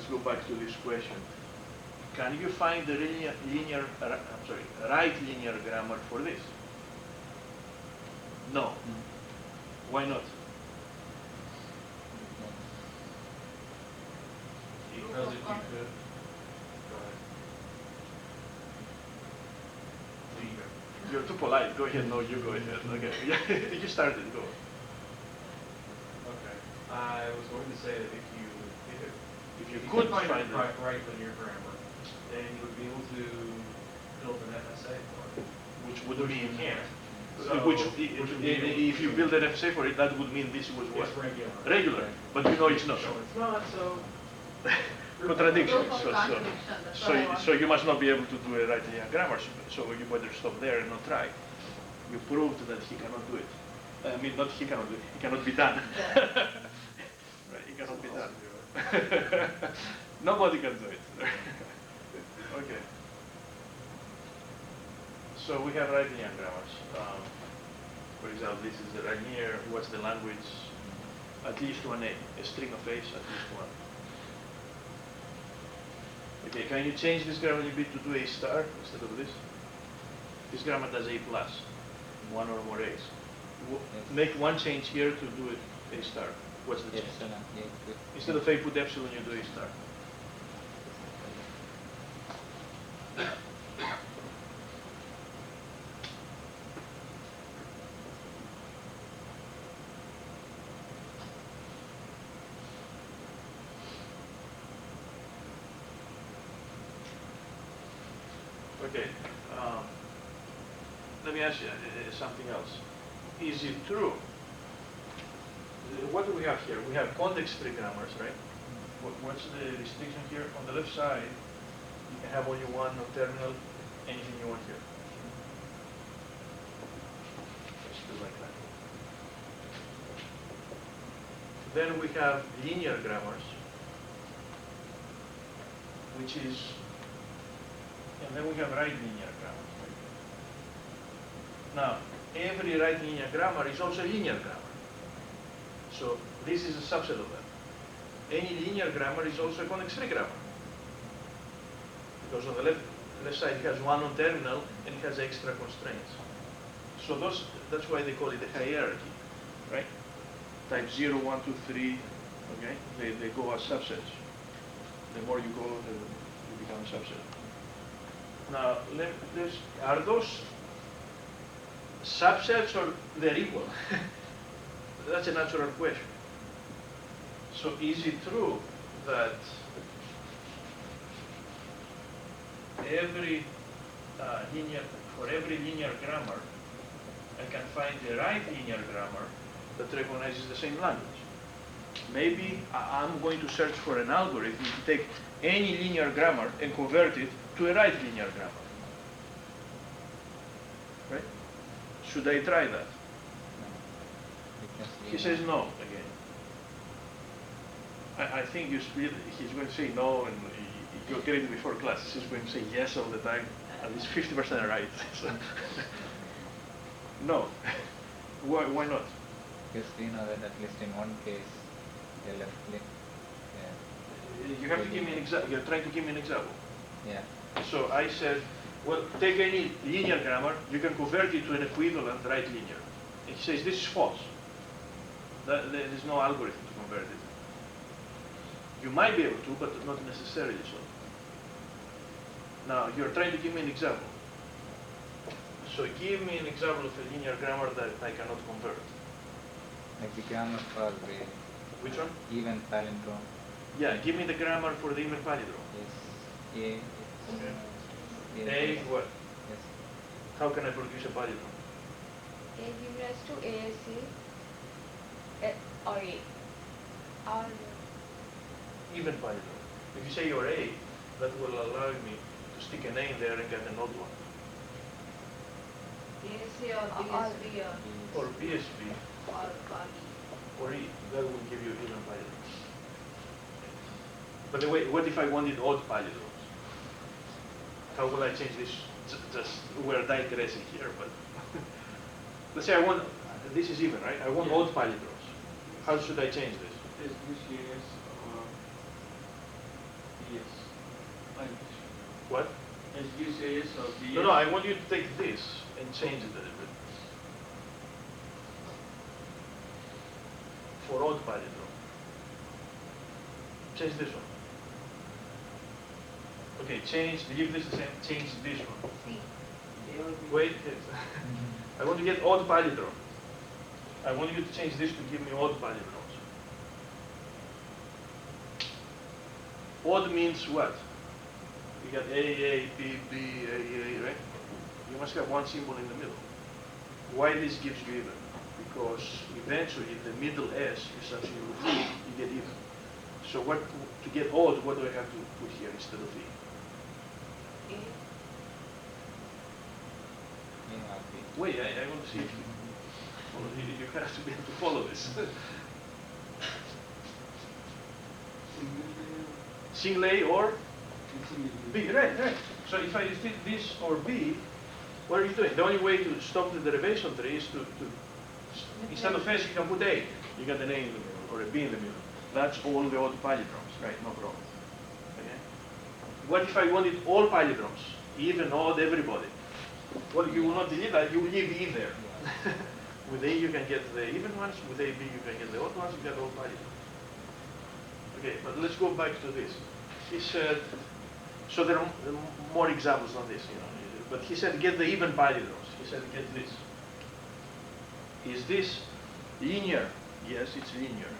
go back to this question. Can you find the right linear grammar for this? No. Why not? Because if you could, go ahead. You're too polite. Go ahead. No, you go ahead. Okay. Yeah, you started. Go. Okay. I was going to say that If you if could find find the right linear grammar, then you would be able to build an FSA for it. which would Which mean you can't. if you build an FSA for it, that would mean this was what? It's regular. Regular, but you know it's not. So it's not, so Contradiction. Proof of contradiction, that's what I want. So you must not be able to do a right linear grammar. So you better stop there and not try. You proved that he cannot do it. I mean, not he cannot do it. It cannot be done. Right? It cannot be done. Nobody can do it. Okay. So we have right linear grammars. For example, this is the right linear. What's the language? At least one A. A string of A's, at least one. Okay, can you change this grammar a bit to do A star instead of this? This grammar does A plus, one or more A's. Yes. Make one change here to do it A star. What's the change? Epsilon, yeah, Instead of A, put epsilon, you do A star. Okay, let me ask you something else. Is it true? What do we have here? We have context-free grammars, right? What's the restriction here? On the left side, you can have only one non-terminal, anything you want here. Let's do like that. Then we have linear grammars, which is, and then we have right linear grammar. Now, every right linear grammar is also a linear grammar. So this is a subset of that. Any linear grammar is also a context-free grammar. Because on the left side it has one non-terminal and it has extra constraints. So that's why they call it a hierarchy, right? Type 0, 1, 2, 3, okay? They go as subsets. The more you go, you become a subset. Now, are those subsets or they're equal? That's a natural question. So is it true that for every linear grammar, I can find the right linear grammar that recognizes the same language? Maybe I'm going to search for an algorithm to take any linear grammar and convert it to a right linear grammar. Right? Should I try that? He says no again. I think he's going to say no, and you'll get it before class. He's going to say yes all the time, at least 50% right. So no. Why not? Because we know that at least in one case, the left click. Yeah. You have to give me an example. You're trying to give me an example. Yeah. So I said, well, take any linear grammar, you can convert it to an equivalent right linear. And he says this is false. There is no algorithm to convert it. You might be able to, but not necessarily so. Now, you're trying to give me an example. So give me an example of a linear grammar that I cannot convert. Like the grammar for the Which one? even palindrome. Yeah, give me the grammar for the even palindrome. Yes. A what? Yes. How can I produce a palindrome? A gives rise to ASC or A. Or Even palindrome. If you say you're A, that will allow me to stick an A in there and get an odd one. ASC or BSB Or BSB or or E. That will give you even palindromes. By the way, what if I wanted odd palindromes? How will I change this? Just we're digressing here, but let's say I want, this is even, right? I want odd palindromes. How should I change this? Yes. I- What? SGCS or BS. No, I want you to take this and change it a little bit. For odd palindrome. Change this one. Okay, leave this the same, change this one. C. Wait, I want to get odd palindrome. I want you to change this to give me odd palindromes. Odd means what? You got A, B, B, A, right? You must have one symbol in the middle. Why this gives you even? Because eventually the middle S is substituted with V, you get even. So to get odd, what do I have to put here instead of V? A. Wait, I want to see if you have to be able to follow this. Single A or B, right. So if I fit this or B, what are you doing? The only way to stop the derivation tree is to instead of S, you can put A. You got an A in the middle or a B in the middle. That's all the odd palindromes, right? No problem. Okay. What if I wanted all palindromes, even, odd, everybody? Well, you will not delete that. You will leave E there. With A, you can get the even ones. With AB, you can get the odd ones. You get all palindromes. Okay, but let's go back to this. He said, so there are more examples on this, but he said get the even palindromes. He said get this. Is this linear? Yes, it's linear.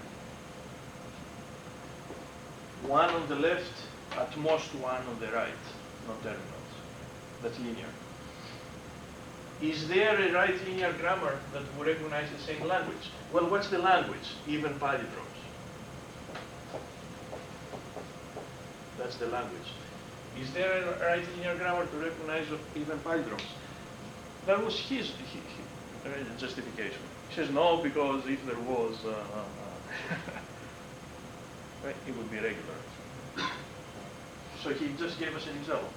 One on the left, at most one on the right, non-terminals. That's linear. Is there a right linear grammar that will recognize the same language? Well, what's the language? Even palindromes. That's the language. Is there a right linear grammar to recognize even palindromes? That was his justification. He says no, because if there was, right, it would be regular. So he just gave us an example.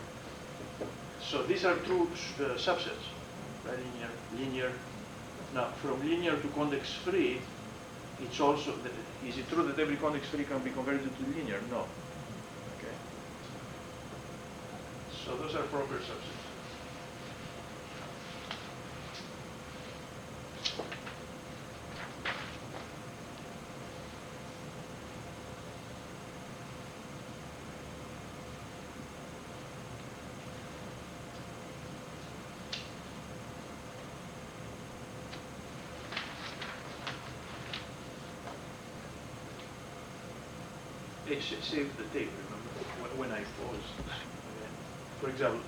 So these are two subsets, right? Linear. Now, from linear to context-free, it's also, is it true that every context-free can be converted to linear? No. Okay. So those are proper subsets. Save the tape, remember, when I pause. Okay. For example,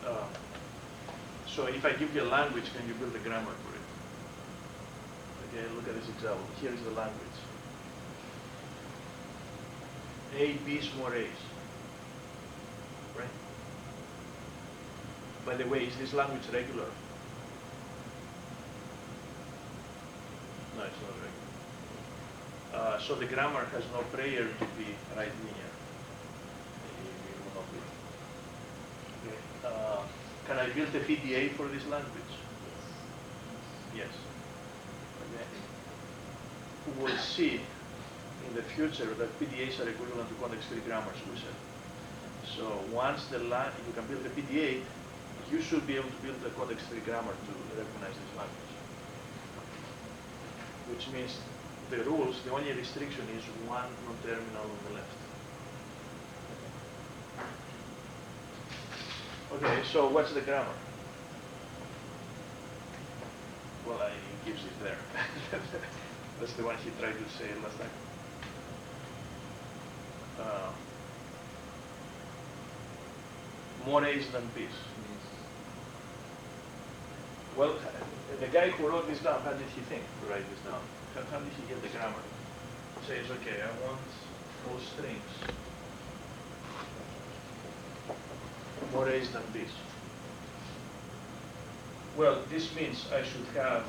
so if I give you a language, can you build a grammar for it? Okay, look at this example. Here is the language. A, B's, more A's. Right? By the way, is this language regular? No, it's not regular. So the grammar has no prayer to be right linear. It will not be. Okay. Can I build a PDA for this language? Yes. Okay. We'll see in the future that PDAs are equivalent to context-free grammars, we said. So once you can build a PDA, you should be able to build a context-free grammar to recognize this language. Which means the rules, the only restriction is one non-terminal on the left. Okay, so what's the grammar? Well, he gives it there. That's the one he tried to say last time. More A's than B's. Well, the guy who wrote this down, how did he think to write this down? How did he get the grammar? He says, okay, I want all strings more A's than B's. Well, this means I should have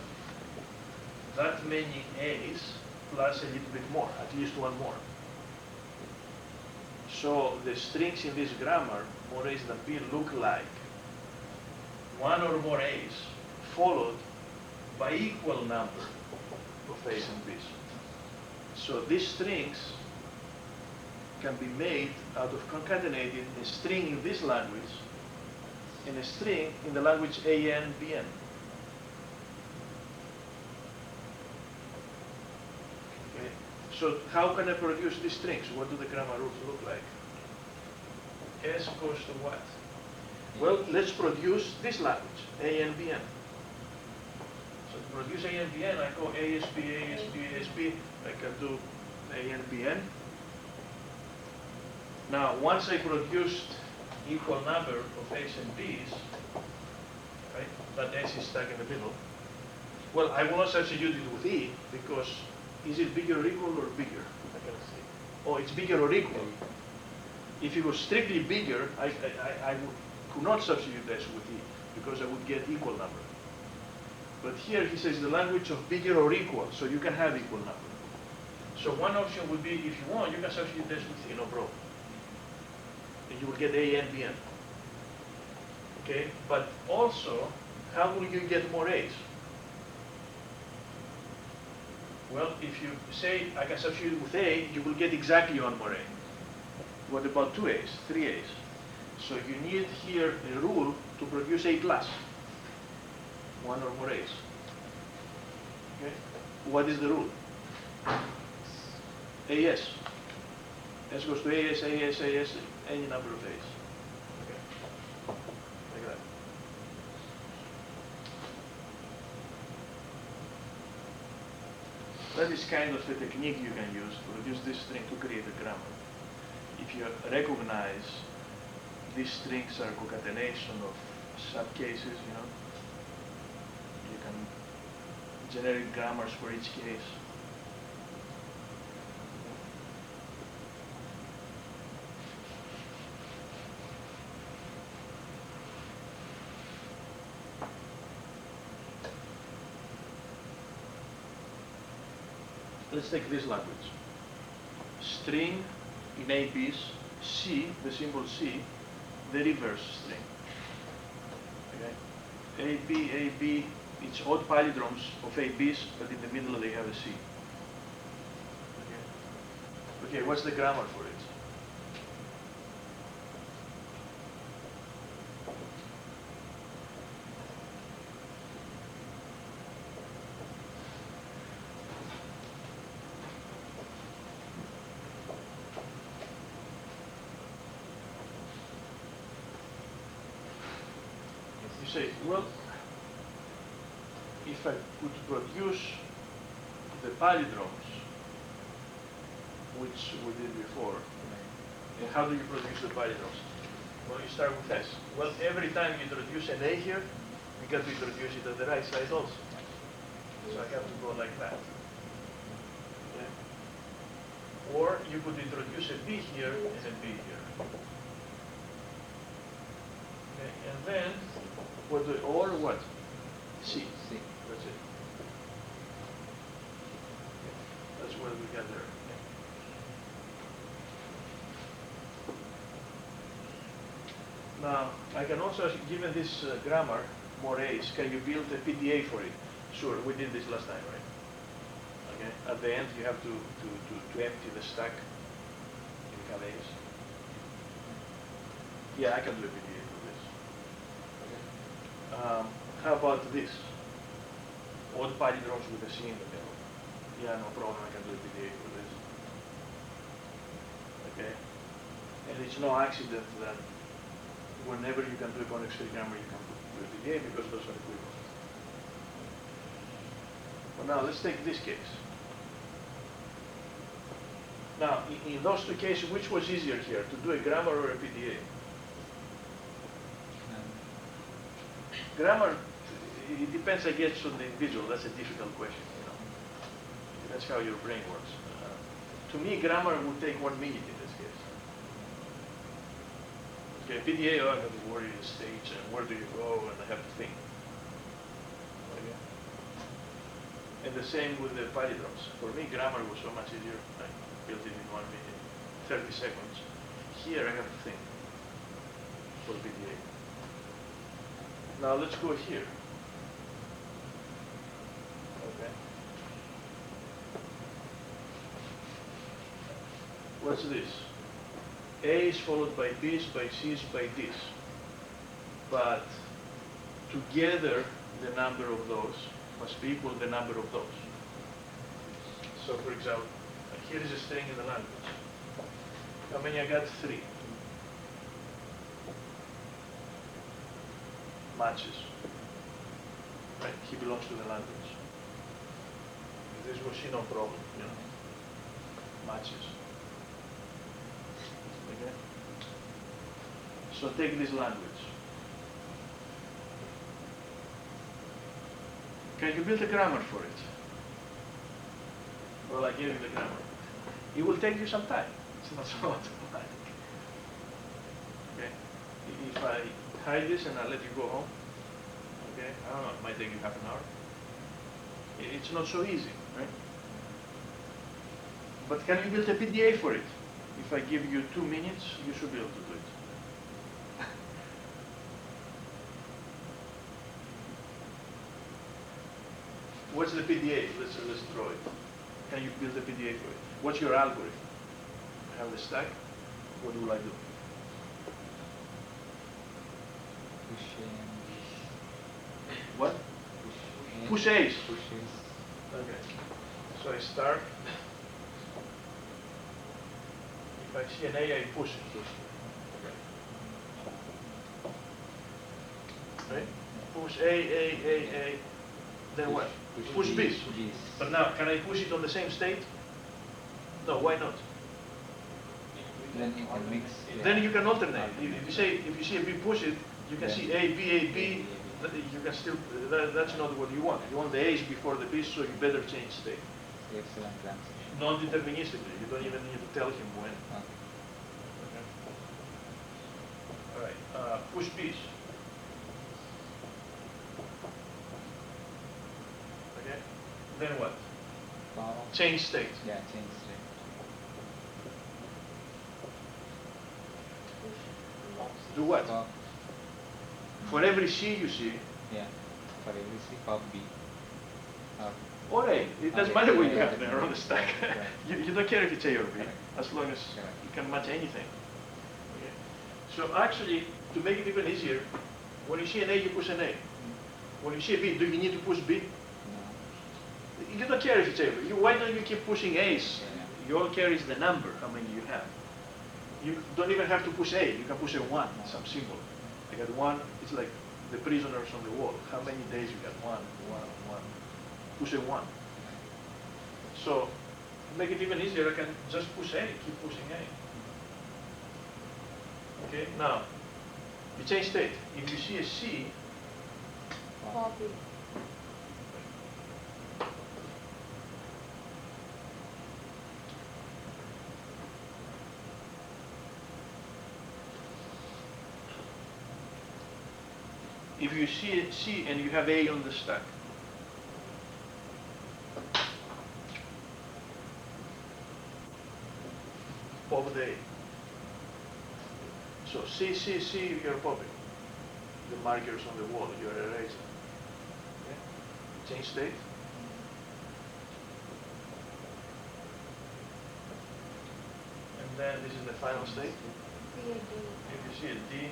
that many A's plus a little bit more, at least one more. So the strings in this grammar, more A's than B, look like one or more A's followed by equal number of A's and B's. So these strings can be made out of concatenating a string in this language and a string in the language AN, BN. Okay. So how can I produce these strings? What do the grammar rules look like? S goes to what? Well, let's produce this language, AN, BN. So to produce AN, BN, I go ASB, ASB, ASB. I can do AN, BN. Now, once I produced equal number of A's and B's, right, but S is stuck in the middle, well, I will not substitute it with E, because is it bigger or equal or bigger? I cannot see. Oh, it's bigger or equal. If it was strictly bigger, I could not substitute S with E, because I would get equal number. But here he says the language of bigger or equal, so you can have equal number. So one option would be, if you want, you can substitute S with E, no problem. And you will get A and B N. Okay, but also, how will you get more A's? Well, if you say I can substitute with A, you will get exactly one more A. What about 2 A's, 3 A's? So you need here a rule to produce A plus, one or more A's. Okay, what is the rule? AS. S goes to AS, AS, AS, any number of A's. Okay, like that. That is kind of a technique you can use to reduce this string to create a grammar. If you recognize these strings are concatenation of subcases, you know, you can generate grammars for each case. Let's take this language. String in ABs, C, the symbol C, the reverse string. Okay? AB, AB, it's odd palindromes of ABs, but in the middle they have a C. Okay, okay, what's the grammar for it? You say, well, if I could produce the palindromes, which we did before, and how do you produce the palindromes? Well, you start with S. Well, every time you introduce an A here, you got to introduce it on the right side also. So I have to go like that. Yeah. Or you could introduce a B here and a B here. Okay, and then what do or what? C. C. That's it. Okay. That's what we got there. Okay. Now, I can also, given this grammar, more A's, can you build a PDA for it? Sure, we did this last time, right? Okay. At the end, you have to empty the stack. You have A's. Yeah, I can do a PDA for this. Okay. How about this? Odd palindromes with a C in the middle. Yeah, no problem, I can do a PDA for this. Okay? And it's no accident that whenever you can do a convex free grammar, you can do a PDA because those are equivalent. Well, now let's take this case. Now, in those two cases, which was easier here, to do a grammar or a PDA? Grammar, it depends, I guess, on the individual. That's a difficult question, you know. That's how your brain works. To me, grammar would take 1 minute in this case. Okay, PDA, oh, I have to worry the stage and where do you go, and I have to think. Okay. And the same with the palindromes. For me, grammar was so much easier. I built it in 1 minute, 30 seconds. Here, I have to think for PDA. Now let's go here. Okay. What's this? A is followed by B's, by C's, by D's. But together, the number of those must be equal the number of those. So for example, here is a string in the language. How many I got? 3. Matches. Right? He belongs to the language. This was no problem, you know. Matches. Okay? So take this language. Can you build a grammar for it? Well, I gave you the grammar. It will take you some time. It's not so automatic. Okay? If I hide this and I let you go home, okay? I don't know, it might take you half an hour. It's not so easy, right? But can you build a PDA for it? If I give you 2 minutes, you should be able to do it. What's the PDA? Let's draw it. Can you build a PDA for it? What's your algorithm? I have the stack. What will I do? Push What? in. Push A's. Pushes. Okay. So I start. If I see an A, I push it. Okay. Right? Push A. Then what? Push B's. But now, can I push it on the same state? No, why not? Then you can mix. Then you can alternate. If you see a B push it, you can see A, B. You can still, that's not what you want. You want the A's before the B's, so you better change state. Excellent transition. Non-deterministically. You don't even need to tell him when. Okay. Okay. All right. Push B's. Okay. Then what? Power. Change state. Yeah, change state. Do what? Pop. For every C you see, Yeah. For every C, pop B. or A. It doesn't Okay. matter what you Yeah, have there yeah. on the stack. Right. You don't care if it's A or B, Correct. as long as Correct. you can match anything. Okay. So actually, to make it even easier, when you see an A, you push an A. When you see a B, do you need to push B? No. You don't care if it's A or B. Why don't you keep pushing A's? Yeah. You all care is the number, how many you have. You don't even have to push A, you can push a 1, some symbol. I got 1, it's like the prisoners on the wall. How many days you got? 1. Push a 1. So, to make it even easier, I can just push A, keep pushing A. Okay, now, you change state. If you see a C, Copy. if you see a C and you have A on the stack, pop the A. So C, you're popping. The markers on the wall, you're erasing. Okay? Change state. And then this is the final state. C A D. If you see a D,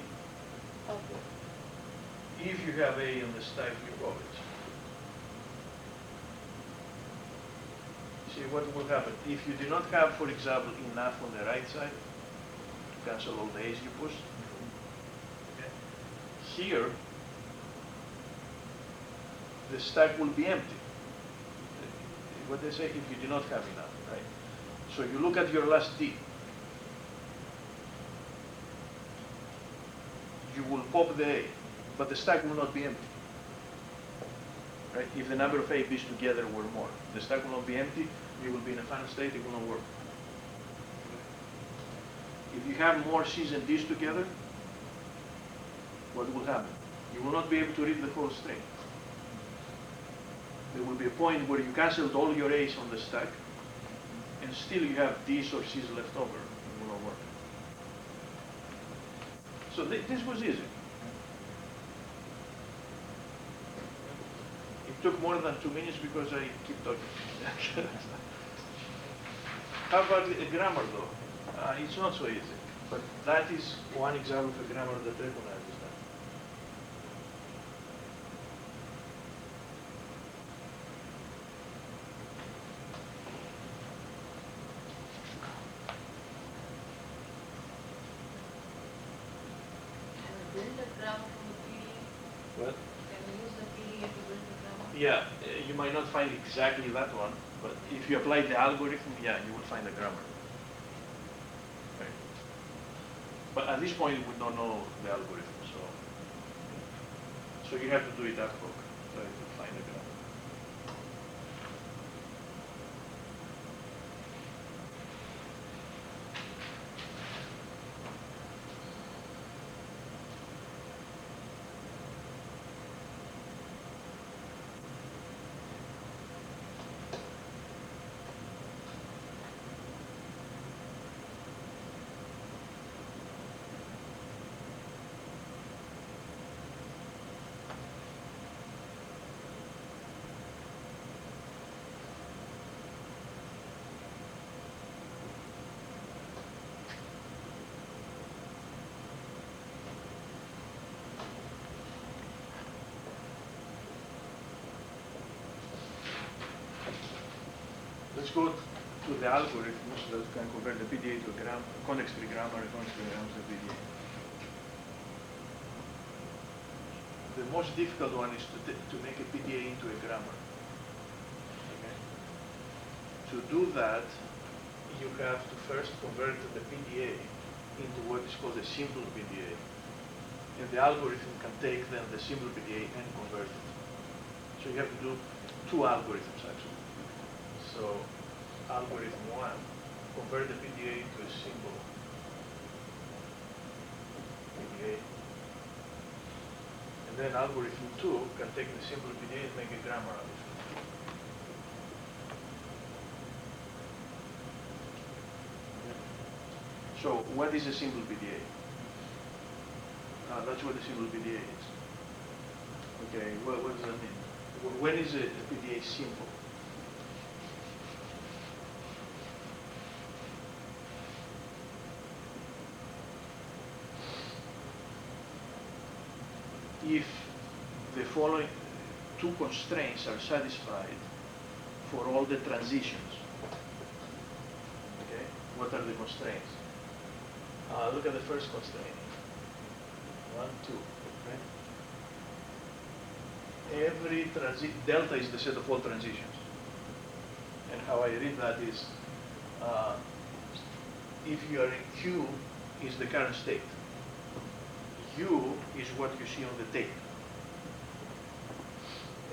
Copy. if you have A on the stack, you pop it. See what will happen. If you do not have, for example, enough on the right side to cancel all the A's you pushed, okay, here the stack will be empty. What they say, if you do not have enough, right? So you look at your last D. You will pop the A, but the stack will not be empty. Right? If the number of A, B's together were more, the stack will not be empty, you will be in a final state, it will not work. If you have more C's and D's together, what will happen? You will not be able to read the whole string. There will be a point where you canceled all your A's on the stack, and still you have D's or C's left over. It will not work. So this was easy. It took more than 2 minutes because I keep talking. How about grammar though? It's not so easy. But that is one example of a grammar that recognizes that. Can we build a grammar from the PDA? What? Can we use the PDA to build a grammar? Yeah, you might not find exactly that one, but if you apply the algorithm, yeah, you will find the grammar. Right. But at this point, we don't know the algorithm, so you have to do it ad hoc, try to find the grammar. Let's go to the algorithms that can convert the PDA to a context-free grammar and context-free grammar to PDA. The most difficult one is to make a PDA into a grammar. Okay? To do that, you have to first convert the PDA into what is called a simple PDA. And the algorithm can take then the simple PDA and convert it. So you have to do two algorithms actually. So algorithm 1, convert the PDA to a simple PDA. And then algorithm 2 can take the simple PDA and make a grammar out of it. So what is a simple PDA? That's what a simple PDA is. Okay, what does that mean? When is a PDA simple? If the following two constraints are satisfied for all the transitions. Okay, what are the constraints? Look at the first constraint. 1, 2. Okay? Every delta is the set of all transitions. And how I read that is, if you are in Q, is the current state. U is what you see on the tape.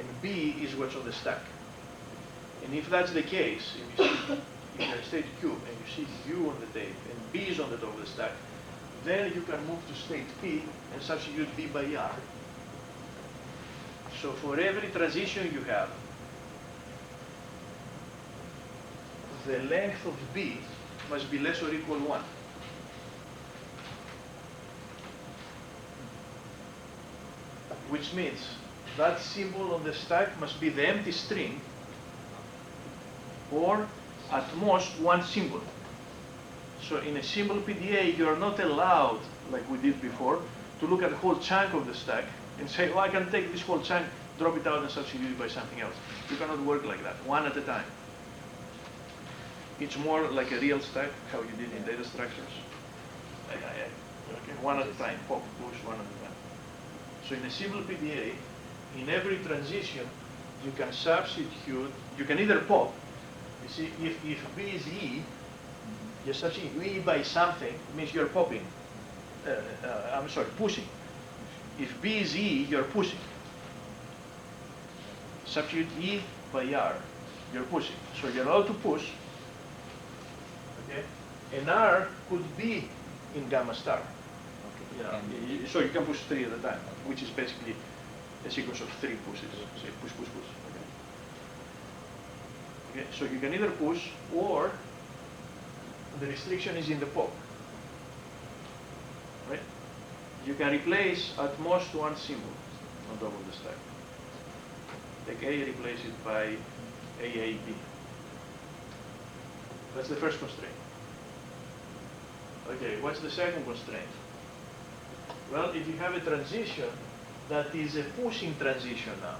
And B is what's on the stack. And if that's the case, if you see if you're in state Q and you see U on the tape and B is on the top of the stack, then you can move to state P and substitute B by R. So for every transition you have, the length of B must be less or equal 1. Which means that symbol on the stack must be the empty string, or at most one symbol. So in a simple PDA, you are not allowed, like we did before, to look at the whole chunk of the stack and say, oh, I can take this whole chunk, drop it out and substitute it by something else. You cannot work like that, one at a time. It's more like a real stack, how you did in data structures. Okay, one at a time, pop, push, one at a time. So in a simple PDA, in every transition, you can substitute, you can either pop, you see, if B is E, you substitute E by something, means you're popping. I'm sorry, pushing. If B is E, you're pushing. Substitute E by R, you're pushing. So you're allowed to push, okay? And R could be in gamma star. Yeah. So you can push 3 at a time, which is basically a sequence of 3 pushes. Say push, push, push. Okay. Okay. So you can either push, or the restriction is in the pop. Right? You can replace at most one symbol on top of the stack. Take A, replace it by AAB. That's the first constraint. Okay, what's the second constraint? Well, if you have a transition that is a pushing transition now,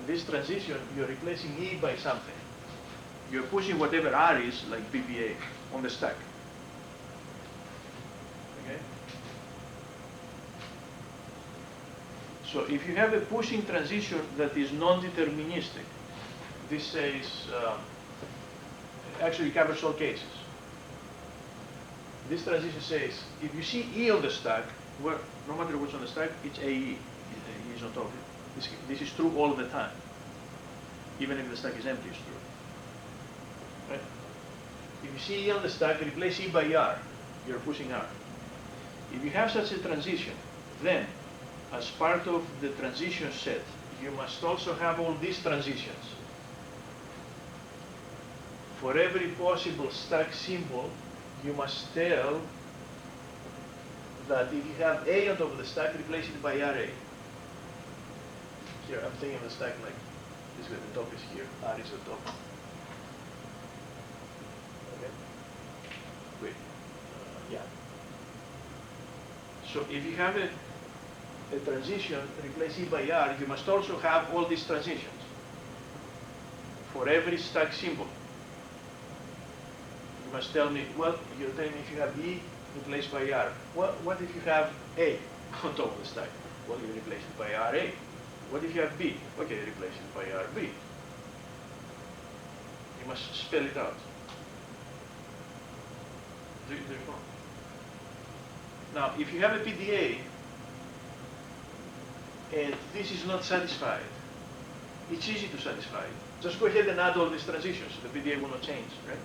in this transition you're replacing E by something. You're pushing whatever R is, like PPA, on the stack. Okay? So if you have a pushing transition that is non-deterministic, this says, actually covers all cases. This transition says, if you see E on the stack, well, no matter what's on the stack, it's AE. Is on top of it. This is true all the time. Even if the stack is empty, it's true. Right? If you see E on the stack, replace E by R. You're pushing R. If you have such a transition, then as part of the transition set, you must also have all these transitions. For every possible stack symbol, you must tell that if you have A on top of the stack, replace it by RA. Here, I'm thinking of the stack like this way, the top is here, R is the top. Okay? Wait, yeah. So if you have a transition, replace E by R, you must also have all these transitions for every stack symbol. You must tell me, well, you're telling me if you have E replaced by R. What if you have A on top of the stack? Well, you replace it by RA. What if you have B? Okay, replace it by RB. You must spell it out. Do you know? Now, if you have a PDA, and this is not satisfied, it's easy to satisfy it. Just go ahead and add all these transitions. The PDA will not change, right?